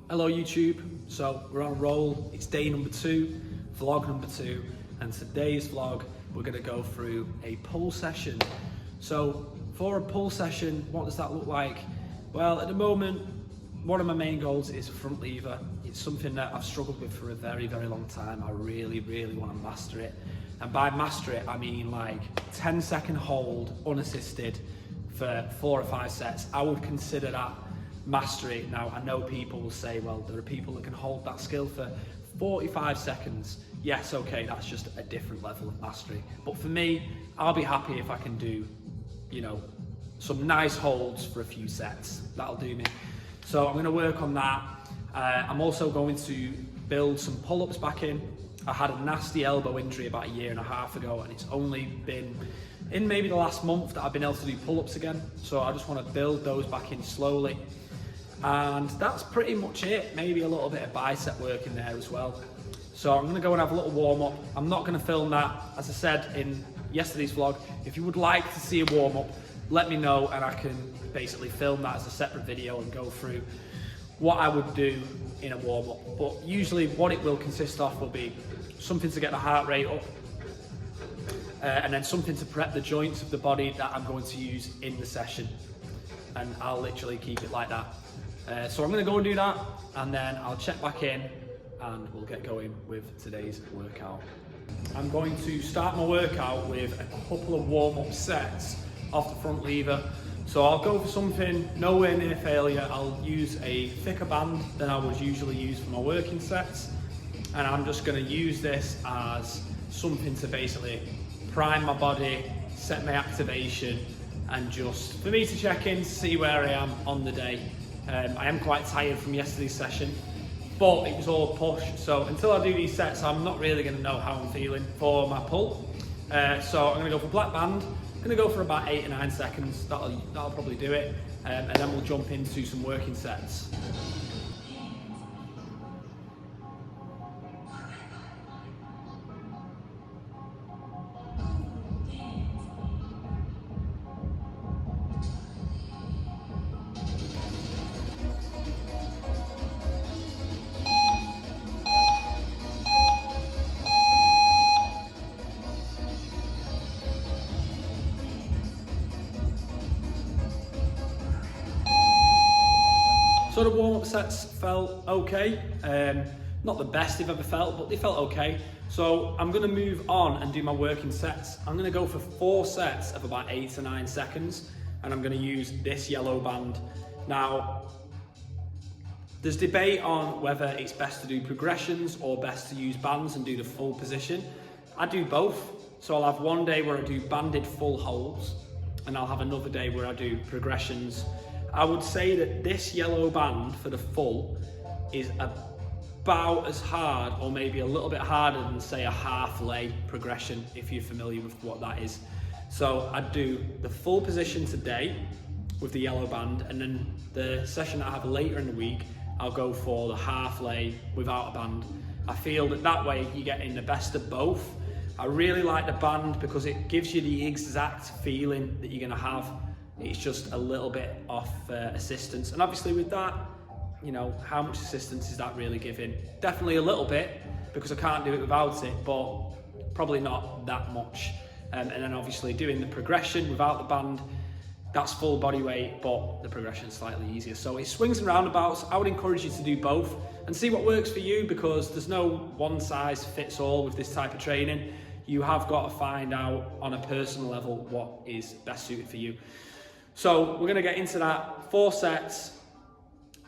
Hello YouTube, so we're on a roll. It's day number 2, vlog number 2, and today's vlog we're going to go through a pull session. So for a pull session, what does that look like? Well, at the moment, one of my main goals is a front lever. It's something that I've struggled with for a very long time. I really want to master it, and by master it I mean like 10-second hold unassisted for 4 or 5 sets. I would consider that mastery. Now I know people will say, well, there are people that can hold that skill for 45 seconds. Yes, okay, that's just a different level of mastery. But for me, I'll be happy if I can do, you know, some nice holds for a few sets. That'll do me. So I'm going to work on that. I'm also going to build some pull-ups back in. I had a nasty elbow injury about 1.5 years ago, and it's only been in maybe the last month that I've been able to do pull-ups again. So I just want to build those back in slowly. And that's pretty much it. Maybe a little bit of bicep work in there as well. So I'm going to go and have a little warm-up. I'm not going to film that, as I said in yesterday's vlog. If you would like to see a warm-up, let me know and I can basically film that as a separate video and go through what I would do in a warm-up. But usually what it will consist of will be something to get the heart rate up, and then something to prep the joints of the body that I'm going to use in the session. And I'll literally keep it like that. So I'm going to go and do that, and then I'll check back in and we'll get going with today's workout. I'm going to start my workout with a couple of warm-up sets off the front lever. So I'll go for something nowhere near failure. I'll use a thicker band than I would usually use for my working sets, and I'm just going to use this as something to basically prime my body, set my activation, and just for me to check in to see where I am on the day. I am quite tired from yesterday's session, but it was all push. So until I do these sets, I'm not really going to know how I'm feeling for my pull. So I'm going to go for black band. I'm going to go for about 8 or 9 seconds. That'll probably do it. And then we'll jump into some working sets. So the warm-up sets felt okay. Not the best they've ever felt, but they felt okay. So I'm gonna move on and do my working sets. I'm gonna go for 4 sets of about 8 or 9 seconds, and I'm gonna use this yellow band. Now, there's debate on whether it's best to do progressions or best to use bands and do the full position. I do both. So I'll have one day where I do banded full holds, and I'll have another day where I do progressions. I would say that this yellow band for the full is about as hard, or maybe a little bit harder than, say, a half lay progression, if you're familiar with what that is. So I'd do the full position today with the yellow band, and then the session that I have later in the week, I'll go for the half lay without a band. I feel that way you're getting the best of both. I really like the band because it gives you the exact feeling that you're going to have. It's just a little bit off assistance, and obviously with that, you know, how much assistance is that really giving? Definitely a little bit, because I can't do it without it, but probably not that much. And then obviously doing the progression without the band, that's full body weight, but the progression is slightly easier. So it swings and roundabouts. I would encourage you to do both and see what works for you, because there's no one size fits all with this type of training. You have got to find out on a personal level what is best suited for you. So we're going to get into that. 4 sets,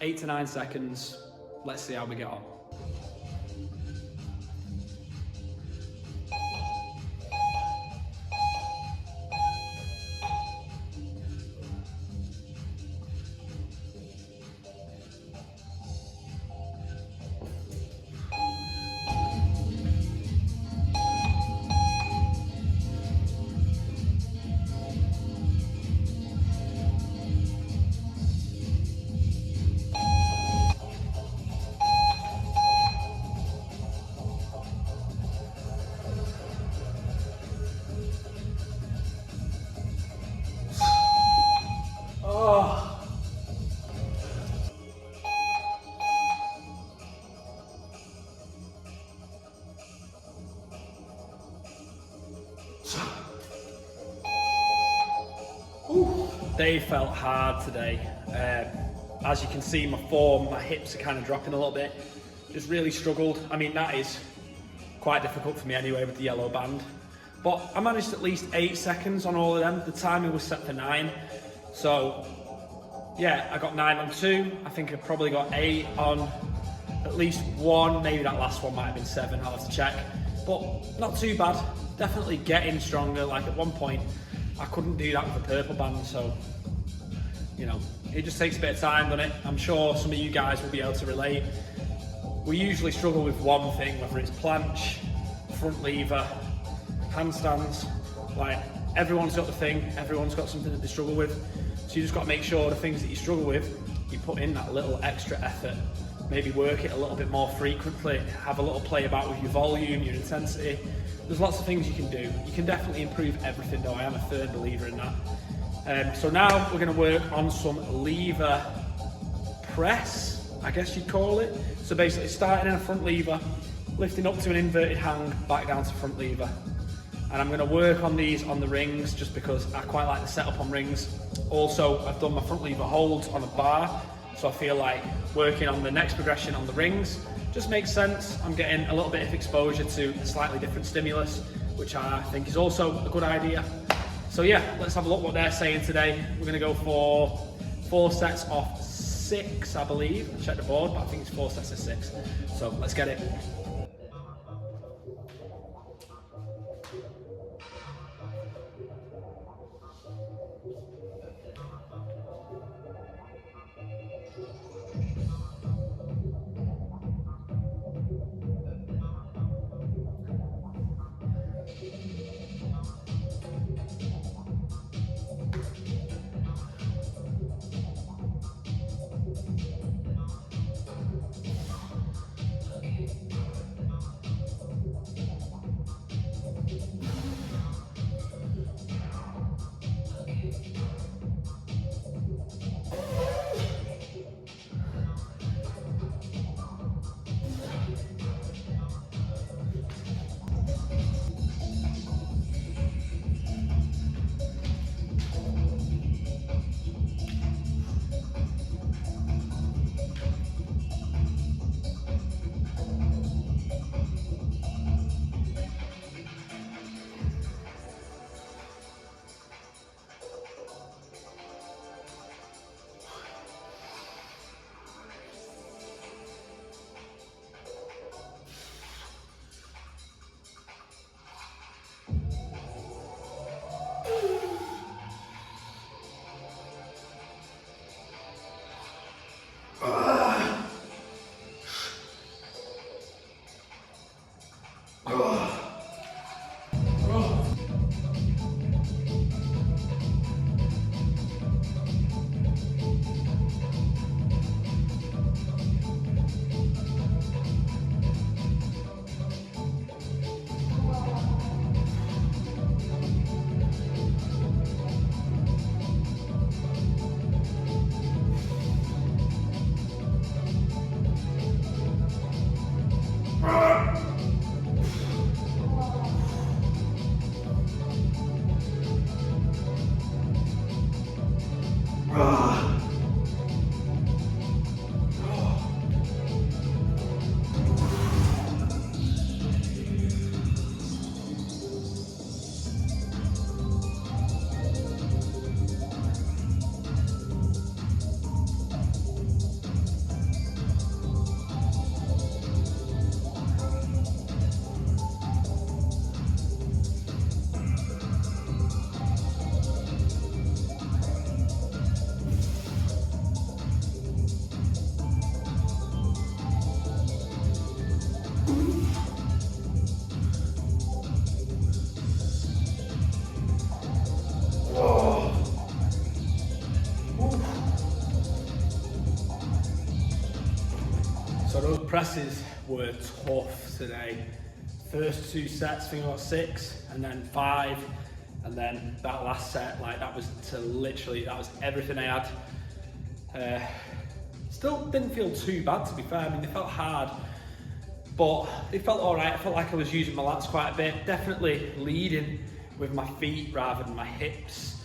8 to 9 seconds. Let's see how we get on. They felt hard today. As you can see, my form, my hips are kind of dropping a little bit. Just really struggled. I mean, that is quite difficult for me anyway with the yellow band. But I managed at least 8 seconds on all of them. The timing was set for 9. So yeah, I got 9 on 2. I think I probably got 8 on at least 1. Maybe that last one might have been 7, I'll have to check. But not too bad. Definitely getting stronger. Like at one point, I couldn't do that with the purple band. So, you know, it just takes a bit of time, doesn't it? I'm sure some of you guys will be able to relate. We usually struggle with one thing, whether it's planche, front lever, handstands. Like, everyone's got the thing, everyone's got something that they struggle with. So you just got to make sure the things that you struggle with, you put in that little extra effort. Maybe work it a little bit more frequently, have a little play about with your volume, your intensity. There's lots of things you can do. You can definitely improve everything though, I am a firm believer in that. So now we're going to work on some lever press, I guess you'd call it. So basically starting in a front lever, lifting up to an inverted hang, back down to front lever. And I'm going to work on these on the rings just because I quite like the setup on rings. Also, I've done my front lever holds on a bar, so I feel like working on the next progression on the rings just makes sense. I'm getting a little bit of exposure to a slightly different stimulus, which I think is also a good idea. So yeah, let's have a look what they're saying today. We're going to go for 4 sets of 6, I believe. I'll check the board, but I think it's 4 sets of 6. So let's get it. So those presses were tough today. First 2 sets, I think I got 6, and then 5, and then that last set, like that was that was everything I had. Still didn't feel too bad, to be fair. I mean, they felt hard, but they felt all right. I felt like I was using my lats quite a bit. Definitely leading with my feet rather than my hips.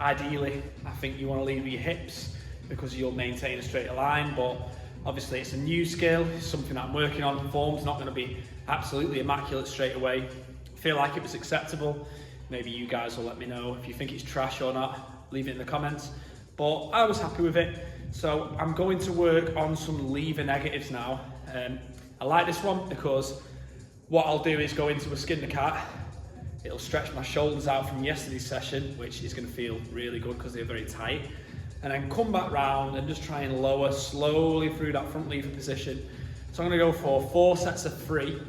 Ideally, I think you want to lead with your hips because you'll maintain a straighter line, but obviously it's a new skill, it's something that I'm working on. Form's not going to be absolutely immaculate straight away. I feel like it was acceptable. Maybe you guys will let me know if you think it's trash or not, leave it in the comments. But I was happy with it. So I'm going to work on some lever negatives now. I like this one because what I'll do is go into a skin the cat. It'll stretch my shoulders out from yesterday's session, which is going to feel really good because they're very tight. And then come back round and just try and lower slowly through that front lever position. So I'm going to go for 4 sets of 3,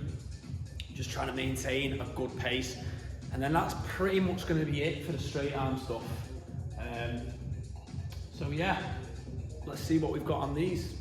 just trying to maintain a good pace. And then that's pretty much going to be it for the straight arm stuff. So yeah, let's see what we've got on these.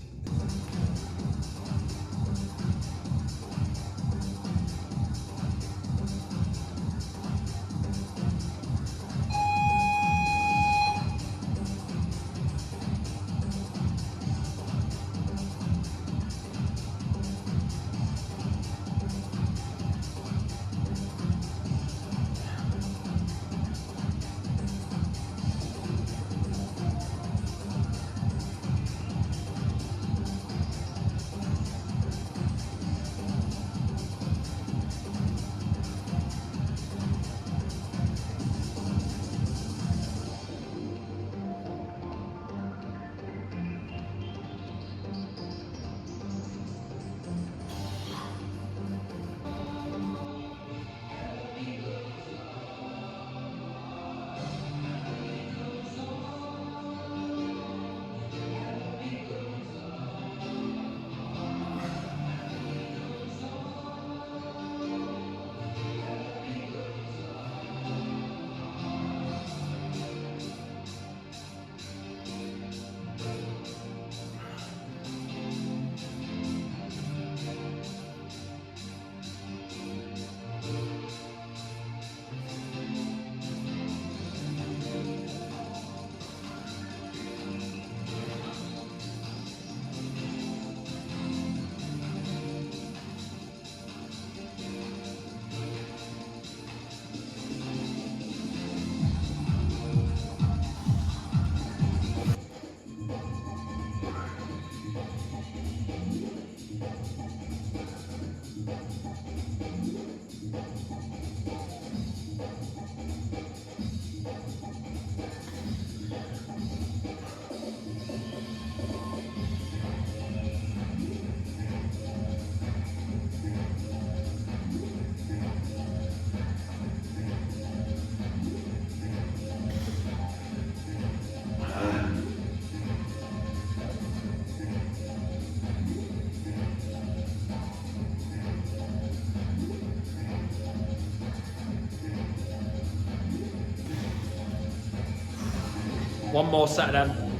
One more set of them.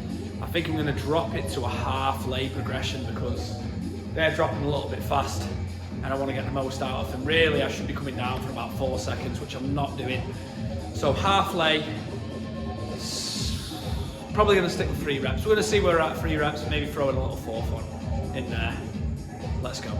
I think I'm going to drop it to a half lay progression because they're dropping a little bit fast and I want to get the most out of them. Really, I should be coming down for about 4 seconds, which I'm not doing. So half lay, probably going to stick with 3 reps. We're going to see where we're at 3 reps, maybe throw in a little 4th one in there. Let's go.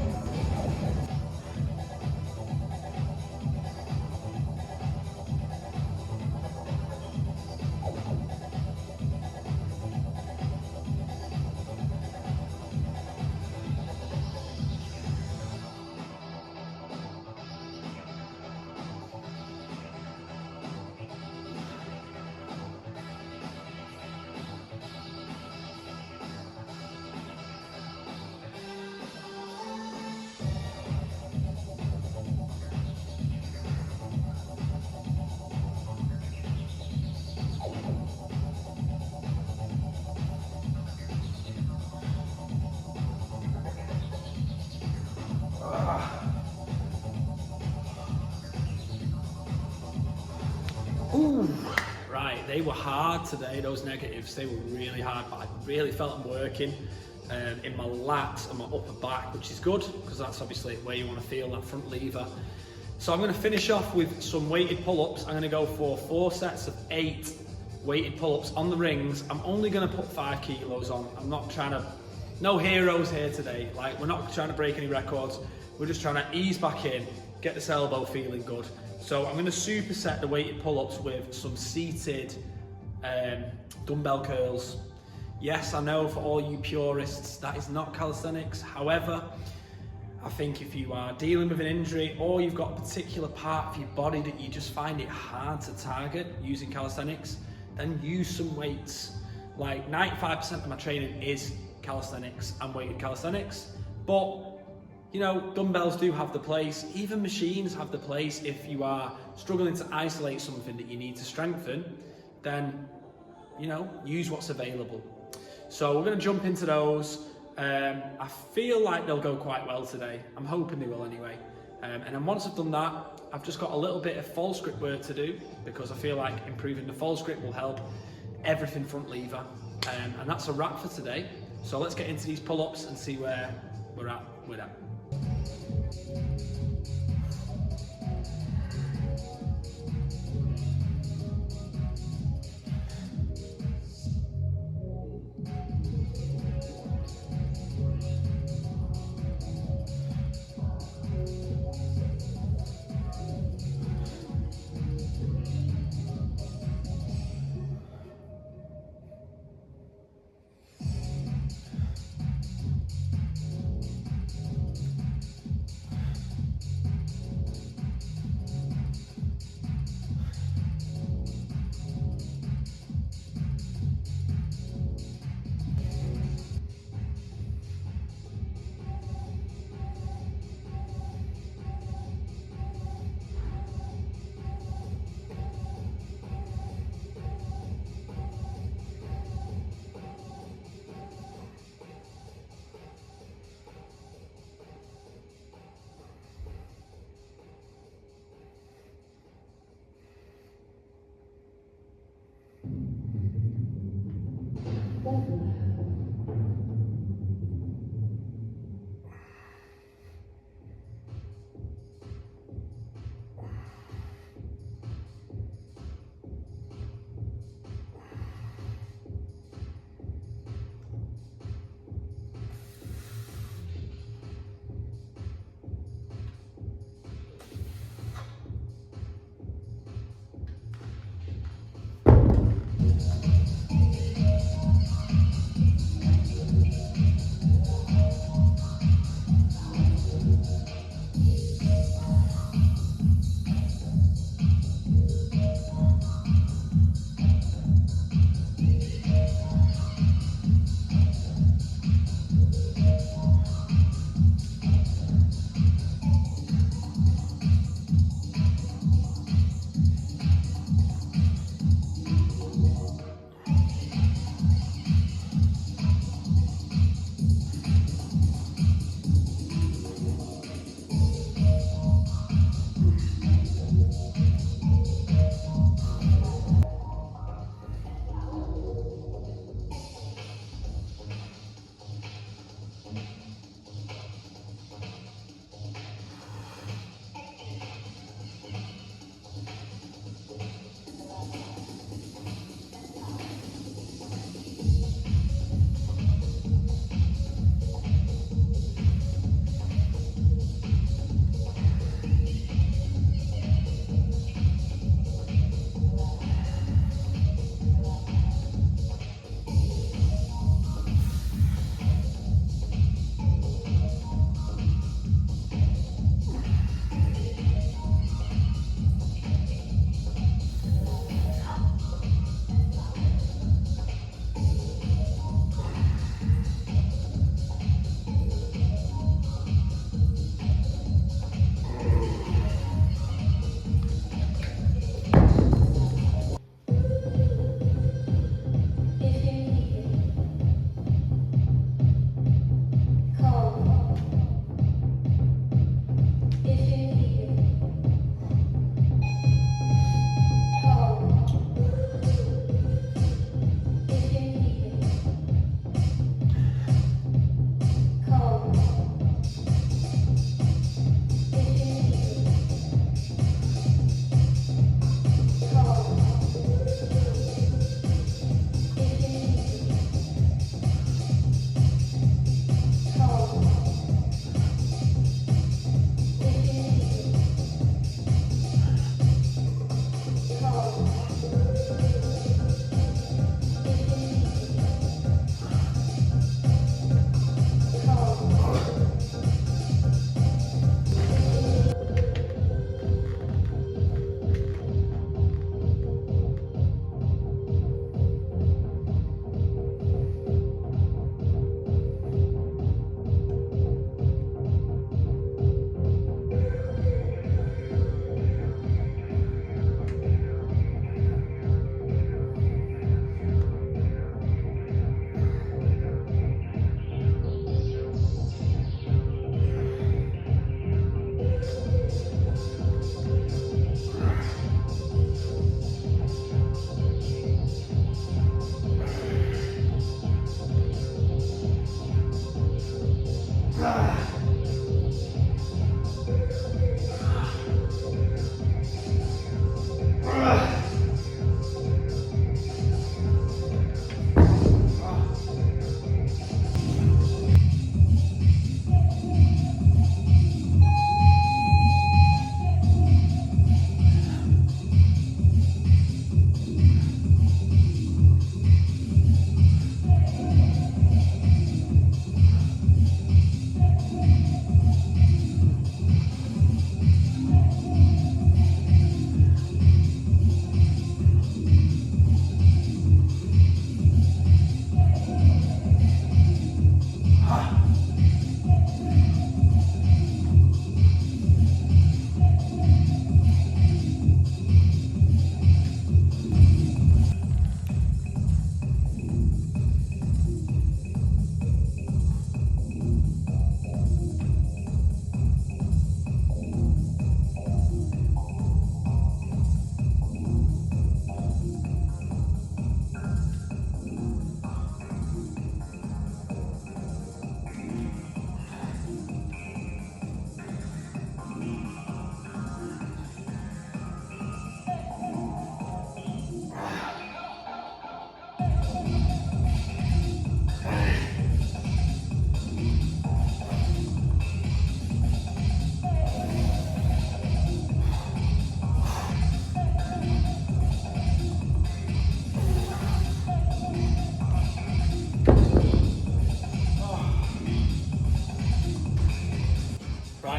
Ooh, right, they were hard today, those negatives. They were really hard, but I really felt them working in my lats and my upper back, which is good, because that's obviously where you want to feel that front lever. So I'm going to finish off with some weighted pull-ups. I'm going to go for 4 sets of 8 weighted pull-ups on the rings. I'm only going to put 5 kilos on. I'm not trying to, no heroes here today. Like, we're not trying to break any records. We're just trying to ease back in, get this elbow feeling good. So I'm going to superset the weighted pull-ups with some seated dumbbell curls. Yes, I know for all you purists that is not calisthenics. However, I think if you are dealing with an injury or you've got a particular part of your body that you just find it hard to target using calisthenics, then use some weights. Like 95% of my training is calisthenics and weighted calisthenics, but you know, dumbbells do have the place, even machines have the place. If you are struggling to isolate something that you need to strengthen, then, you know, use what's available. So we're going to jump into those. I feel like they'll go quite well today. I'm hoping they will anyway. And then once I've done that, I've just got a little bit of false grip work to do, because I feel like improving the false grip will help everything front lever. And that's a wrap for today. So let's get into these pull-ups and see where we're at with that.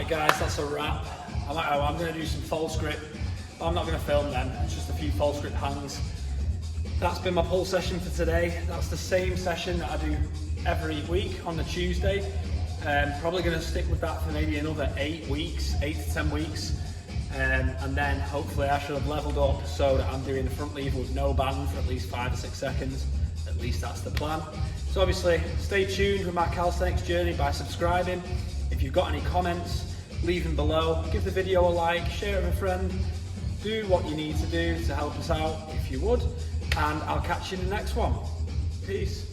guys, that's a wrap. I'm going to do some false grip. I'm not going to film them, it's just a few false grip hangs. That's been my pull session for today. That's the same session that I do every week on the Tuesday. Probably going to stick with that for maybe another 8 to 10 weeks. And then hopefully I should have leveled up so that I'm doing the front lever with no band for at least 5 or 6 seconds. At least that's the plan. So obviously stay tuned with my calisthenics journey by subscribing. If you've got any comments, leave them below. Give the video a like, share it with a friend. Do what you need to do to help us out if you would. And I'll catch you in the next one. Peace.